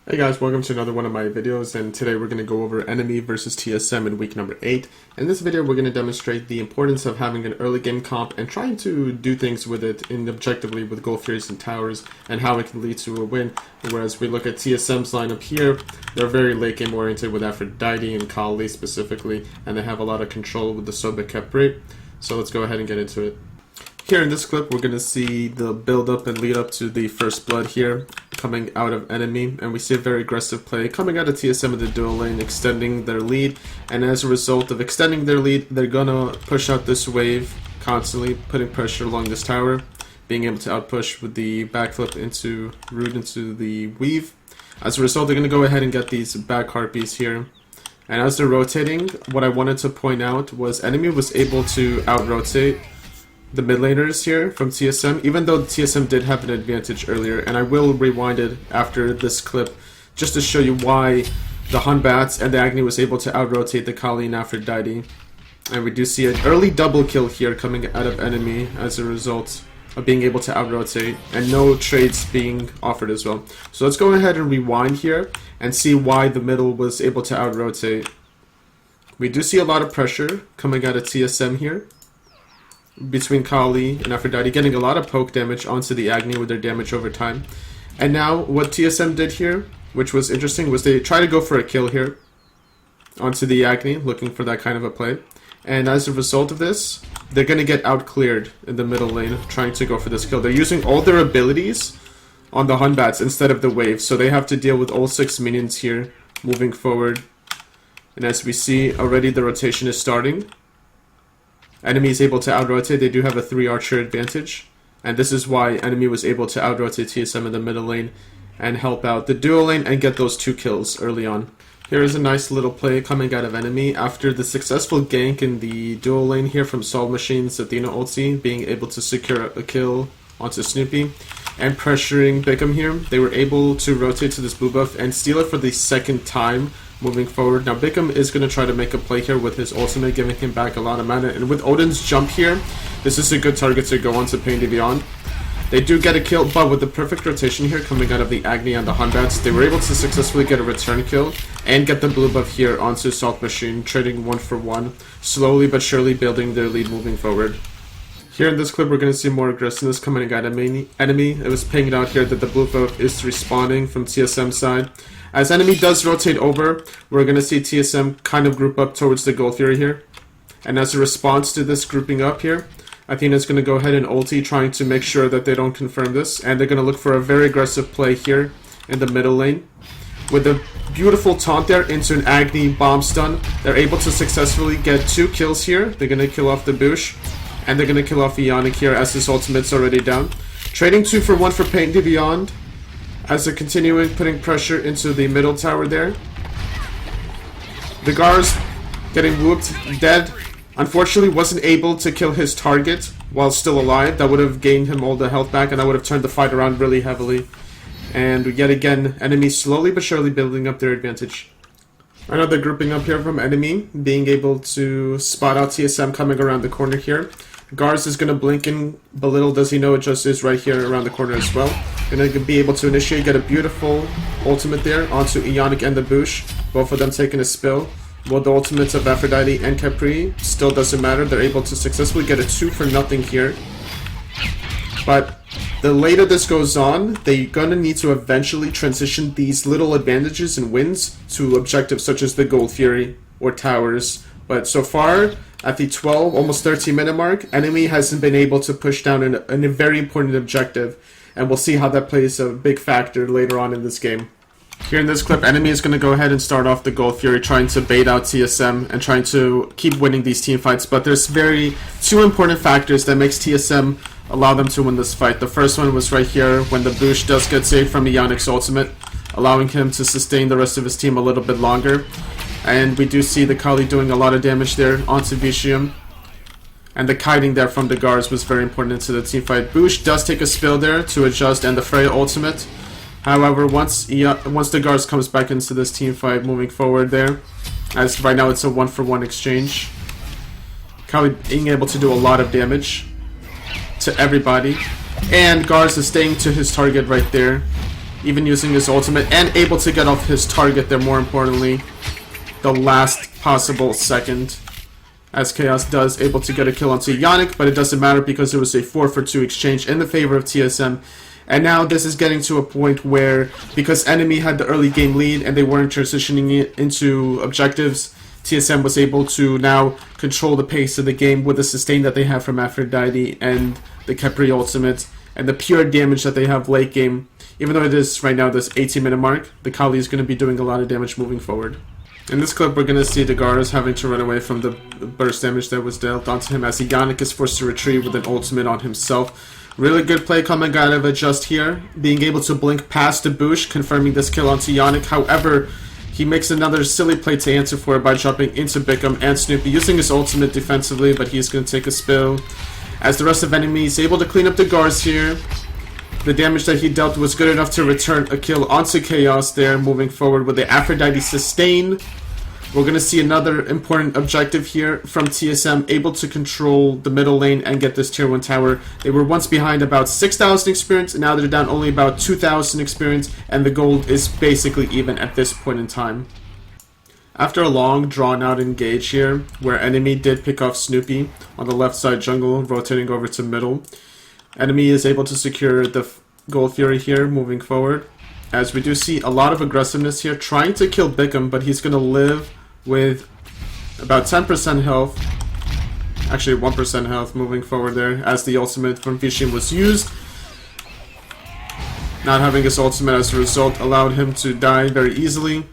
Hey guys, welcome to another one of my videos, and today we're going to go over enemy versus TSM in week number 8. In this video we're going to demonstrate the importance of having an early game comp and trying to do things with it objectively with Gold Furies and Towers and how it can lead to a win. Whereas we look at TSM's lineup here, they're very late game oriented with Aphrodite and Kali specifically, and they have a lot of control with the Sobek Capri. So let's go ahead and get into it. Here in this clip, we're going to see the build up and lead up to the first blood here coming out of enemy, and we see a very aggressive play coming out of TSM in the dual lane, extending their lead, and as a result of extending their lead, they're going to push out this wave constantly, putting pressure along this tower, being able to outpush with the backflip into root into the weave. As a result, they're going to go ahead and get these back harpies here. And as they're rotating, what I wanted to point out was enemy was able to out-rotate the mid laners here from TSM, even though the TSM did have an advantage earlier, and I will rewind it after this clip just to show you why the Hun Bats and the Agni was able to out-rotate the Kali and Aphrodite. And we do see an early double kill here coming out of enemy as a result of being able to out-rotate, and no trades being offered as well. So let's go ahead and rewind here and see why the middle was able to out-rotate. We do see a lot of pressure coming out of TSM here between Kali and Aphrodite, getting a lot of poke damage onto the Agni with their damage over time. And now what TSM did here, which was interesting, was they try to go for a kill here onto the Agni, looking for that kind of a play. And as a result of this, they're going to get out-cleared in the middle lane trying to go for this kill. They're using all their abilities on the Hun Bats instead of the wave, so they have to deal with all 6 minions here moving forward. And as we see, already the rotation is starting. Enemy is able to out-rotate. They do have a 3 archer advantage, and this is why enemy was able to out-rotate TSM in the middle lane and help out the dual lane and get those 2 kills early on. Here is a nice little play coming out of enemy after the successful gank in the dual lane here from Sol Machine's Athena ulti, being able to secure a kill onto Snoopy and pressuring Bickham here. They were able to rotate to this blue buff and steal it for the second time moving forward. Now Bickham is going to try to make a play here with his ultimate, giving him back a lot of mana, and with Odin's jump here, this is a good target to go on to Pain to Beyond. They do get a kill, but with the perfect rotation here coming out of the Agni and the Hun Bats, they were able to successfully get a return kill and get the blue buff here onto Salt Machine, trading 1 for 1, slowly but surely building their lead moving forward. Here in this clip, we're going to see more aggressiveness coming out of enemy. It was pinged out here that the blue buff is respawning from TSM side. As enemy does rotate over, we're going to see TSM kind of group up towards the Gold Fury here. And as a response to this grouping up here, Athena's going to go ahead and ulti, trying to make sure that they don't confirm this. And they're going to look for a very aggressive play here in the middle lane. With a beautiful taunt there into an Agni bomb stun, they're able to successfully get 2 kills here. They're going to kill off the Bush, and they're going to kill off Ionic here as his ultimate's already down. Trading 2 for 1 for Pain to Beyond, as they're continuing putting pressure into the middle tower there. The Gar's getting whooped, dead. Unfortunately wasn't able to kill his target while still alive. That would have gained him all the health back, and that would have turned the fight around really heavily. And yet again, enemy slowly but surely building up their advantage. Another grouping up here from enemy, being able to spot out TSM coming around the corner here. Garz is going to blink in, but little does he know it just is right here around the corner as well. Going to be able to initiate, get a beautiful ultimate there onto Ionic and the Bush. Both of them taking a spill. Well, the ultimates of Aphrodite and Capri still doesn't matter. They're able to successfully get a 2 for nothing here. But the later this goes on, they're going to need to eventually transition these little advantages and wins to objectives such as the Gold Fury or Towers. But so far, at the 12, almost 13-minute mark, enemy hasn't been able to push down a very important objective. And we'll see how that plays a big factor later on in this game. Here in this clip, enemy is going to go ahead and start off the Gold Fury, trying to bait out TSM and trying to keep winning these team fights. But there's 2 important factors that makes TSM allow them to win this fight. The first one was right here when the Bush does get saved from Ionic's ultimate, allowing him to sustain the rest of his team a little bit longer. And we do see the Kali doing a lot of damage there onto Vicium. And the kiting there from the Guards was very important into the team fight. Bush does take a spill there to adjust and the Freya ultimate. However, once the Guards comes back into this team fight moving forward there, as right now it's a 1 for 1 exchange. Kali being able to do a lot of damage to everybody. And Garz is staying to his target right there. even using his ultimate, and able to get off his target there, more importantly, the last possible second, as Chaos does, able to get a kill onto Yannick, but it doesn't matter because it was a 4-for-2 exchange in the favor of TSM. And now this is getting to a point where, because enemy had the early game lead and they weren't transitioning it into objectives, TSM was able to now control the pace of the game with the sustain that they have from Aphrodite and the Capri ultimate, and the pure damage that they have late game. Even though it is right now this 18-minute mark, the Kali is going to be doing a lot of damage moving forward. In this clip, we're going to see Dagaris having to run away from the burst damage that was dealt onto him as Yannick is forced to retreat with an ultimate on himself. Really good play coming out of Adjust here, being able to blink past the Boosh, confirming this kill onto Yannick. However, he makes another silly play to answer for it by jumping into Bickham and Snoopy, using his ultimate defensively, but he's going to take a spill. As the rest of enemies able to clean up the Gars here. The damage that he dealt was good enough to return a kill onto Chaos there, moving forward with the Aphrodite sustain. We're going to see another important objective here from TSM, able to control the middle lane and get this tier 1 tower. They were once behind about 6,000 experience, and now they're down only about 2,000 experience, and the gold is basically even at this point in time. After a long drawn out engage here, where enemy did pick off Snoopy on the left side jungle, rotating over to middle, enemy is able to secure the Gold Fury here moving forward, as we do see a lot of aggressiveness here, trying to kill Bickham, but he's going to live with about 10% health, actually 1% health moving forward there, as the ultimate from Vishin was used. Not having his ultimate as a result allowed him to die very easily.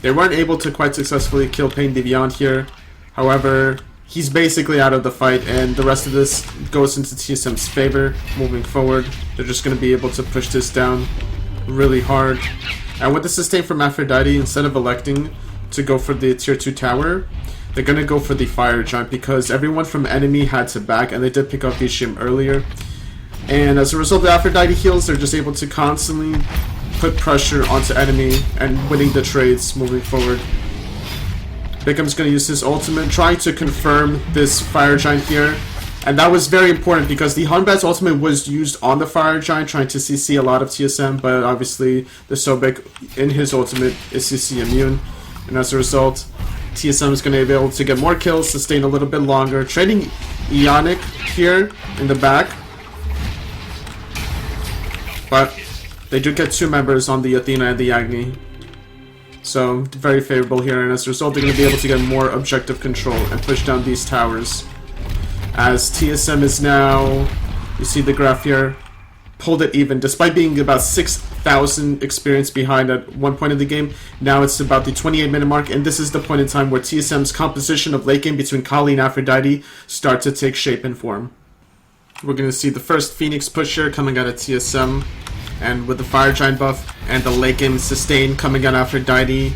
They weren't able to quite successfully kill Pain Deviant here. However, he's basically out of the fight, and the rest of this goes into TSM's favor moving forward. They're just going to be able to push this down really hard. And with the sustain from Aphrodite, instead of electing to go for the tier 2 tower, they're going to go for the Fire Giant, because everyone from enemy had to back, and they did pick up Vishim earlier. And as a result of the Aphrodite heals, they're just able to constantly put pressure onto enemy and winning the trades moving forward. Bickham's going to use his ultimate, trying to confirm this Fire Giant here. And that was very important because the Hunbat's ultimate was used on the Fire Giant, trying to CC a lot of TSM, but obviously the Sobek in his ultimate is CC immune. And as a result, TSM is going to be able to get more kills, sustain a little bit longer, trading Yannick here in the back. But they do get 2 members on the Athena and the Agni. So, very favorable here, and as a result, they're going to be able to get more objective control and push down these towers. As TSM is now, you see the graph here, pulled it even, despite being about 6,000 experience behind at one point in the game. Now it's about the 28-minute mark, and this is the point in time where TSM's composition of late game between Kali and Aphrodite start to take shape and form. We're going to see the first Phoenix push here coming out of TSM, and with the Fire Giant buff and the late game sustain coming out of Aphrodite,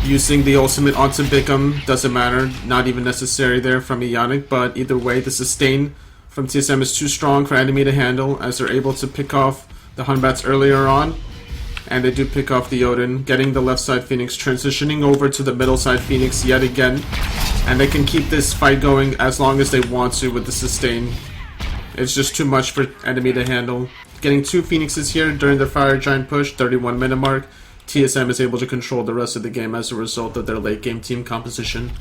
using the ultimate onto Bickham, doesn't matter, not even necessary there from Yannick, but either way, the sustain from TSM is too strong for enemy to handle, as they're able to pick off the Hunbats earlier on, and they do pick off the Odin, getting the left side Phoenix, transitioning over to the middle side Phoenix yet again, and they can keep this fight going as long as they want to with the sustain. It's just too much for enemy to handle. Getting 2 Phoenixes here during the Fire Giant push, 31-minute mark, TSM is able to control the rest of the game as a result of their late game team composition.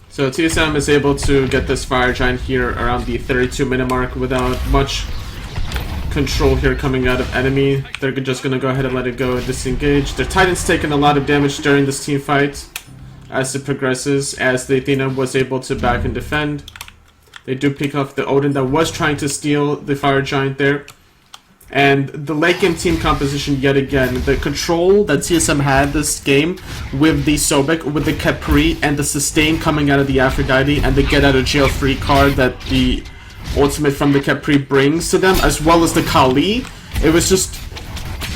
So TSM is able to get this Fire Giant here around the 32-minute mark without much control here coming out of enemy. They're just going to go ahead and let it go and disengage. Their Titan's taken a lot of damage during this team fight as it progresses, as the Athena was able to back and defend. They do pick off the Odin that was trying to steal the Fire Giant there. And the late game team composition yet again, the control that TSM had this game with the Sobek, with the Capri, and the sustain coming out of the Aphrodite, and the get out of jail free card that the ultimate from the Capri brings to them, as well as the Kali. It was just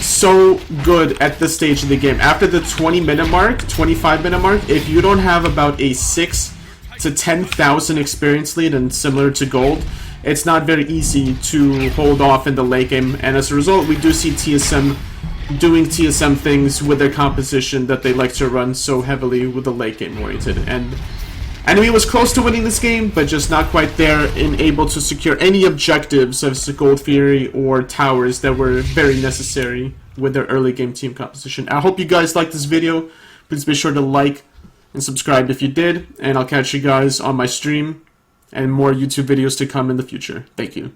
so good at this stage of the game. After the 20-minute mark, 25-minute mark, if you don't have about a 6 to 10,000 experience lead, and similar to gold, it's not very easy to hold off in the late game, and as a result, we do see TSM doing TSM things with their composition that they like to run so heavily with the late game oriented. And Enemy was close to winning this game, but just not quite there and able to secure any objectives of Gold Fury or towers that were very necessary with their early game team composition. I hope you guys liked this video. Please be sure to like and subscribe if you did, and I'll catch you guys on my stream and more YouTube videos to come in the future. Thank you.